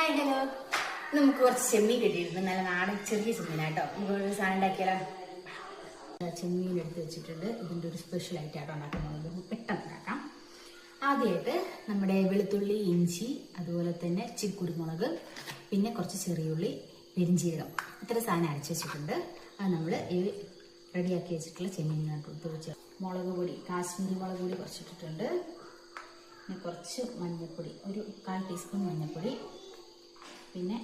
Hi hello. നമുക്ക് കുറച്ച് ചെമ്മീൻ കിട്ടിയിരുന്നു. നല്ല നാടൻ ചെറിയ ചെമ്മീനാട്ടോ. നമുക്ക് ഒരു സാധനം ഉണ്ടാക്കിയാലോ? ചെമ്മീൻ എടുത്ത് വെച്ചിട്ടുണ്ട്. ഇതിൻ്റെ ഒരു സ്പെഷ്യൽ ആയിട്ടാട്ടോ ഉണ്ടാക്കുന്നത്. പെട്ടെന്ന് ഉണ്ടാക്കാം. ആദ്യമായിട്ട് നമ്മുടെ വെളുത്തുള്ളി, ഇഞ്ചി, അതുപോലെ തന്നെ ഇച്ചിരി കുരുമുളക്, പിന്നെ കുറച്ച് ചെറിയുള്ളി, പെരിഞ്ചീരകം, ഇത്ര സാധനം അരച്ച് വെച്ചിട്ടുണ്ട്. അത് നമ്മൾ ഈ റെഡിയാക്കി വെച്ചിട്ടുള്ള ചെമ്മീനിനകത്ത് കൊടുത്ത് വെച്ച് മുളക് പൊടി, കാശ്മീരി മുളക് പൊടി കുറച്ചിട്ടിട്ടുണ്ട്. പിന്നെ കുറച്ച് മഞ്ഞൾപ്പൊടി, ഒരു 1/4 ടീസ്പൂൺ മഞ്ഞൾപ്പൊടി, പിന്നെ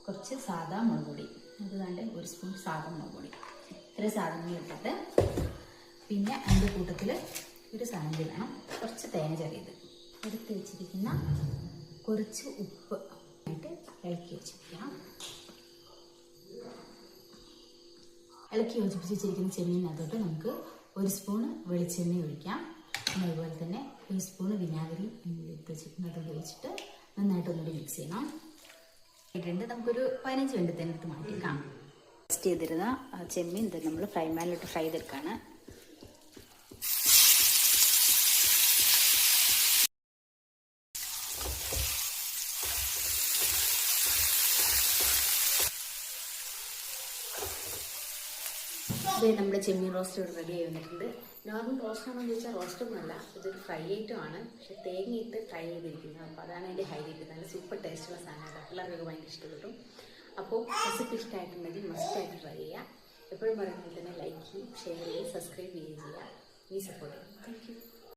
കുറച്ച് സാദാ മുളക് പൊടി, അത് കണ്ട് 1 സ്പൂൺ സാദാ മുളക് പൊടി, ഇത്ര സാധനങ്ങൾ ഇട്ടിട്ട് പിന്നെ അതിൻ്റെ കൂട്ടത്തിൽ ഒരു സാധനം വേണം, കുറച്ച് തേങ്ങ ചെറിയത് എടുത്ത് വെച്ചിരിക്കുന്ന കുറച്ച് ഉപ്പ് ആയിട്ട് ഇളക്കി വെച്ചിരിക്കണം. ഇളക്കി യോജിപ്പിച്ച് വെച്ചിരിക്കുന്ന ചെമ്മീനകത്തോട്ട് നമുക്ക് 1 സ്പൂണ് വെളിച്ചെണ്ണ ഒഴിക്കാം. പിന്നെ അതുപോലെ തന്നെ 1 സ്പൂണ് വിനാഗിരി എടുത്ത് വെച്ചിട്ടുണ്ട്. അത് ഉപയോഗിച്ചിട്ട് നന്നായിട്ട് ഒന്നുകൂടി മിക്സ് ചെയ്യണം. നമുക്കൊരു 15 മിനിറ്റ് തന്നെ എടുത്ത് മാറ്റിക്കാം. ടെസ്റ്റ് ചെയ്തിരുന്ന ചെമ്മീൻ ഇത് നമ്മൾ ഫ്രൈ പാനിലിട്ട് ഫ്രൈ ചെയ്തെടുക്കുകയാണ്. ഇത് നമ്മുടെ ചെമ്മീൻ റോസ്റ്റ് ഇവിടെ റെഡി ആയി വന്നിട്ടുണ്ട്. നോർമൽ റോസ്റ്റ് ആണെന്ന് ചോദിച്ചാൽ റോസ്റ്റൊന്നും അല്ല, ഇതൊരു ഫ്രൈ ഐറ്റം ആണ്. പക്ഷെ തേങ്ങയിട്ട് ഫ്രൈ ചെയ്തിരിക്കുന്നത്. അപ്പോൾ അതാണ് അതിൻ്റെ ഹൈലൈറ്റ്. നല്ല സൂപ്പർ ടേസ്റ്റുള്ള സാധനമാണ്. എല്ലാവർക്കും ഭയങ്കര ഇഷ്ടപ്പെട്ടു. അപ്പോൾ റെസിപ്പി ഇഷ്ടമായിട്ടുണ്ടെങ്കിൽ മസ്റ്റായിട്ട് ട്രൈ ചെയ്യുക. എപ്പോഴും പറയുന്നത് തന്നെ ലൈക്ക് ചെയ്യും, ഷെയർ ചെയ്യുക, സബ്സ്ക്രൈബ് ചെയ്യുകയും ചെയ്യുക. ഈ സപ്പോർട്ട് ചെയ്യും. Thank you.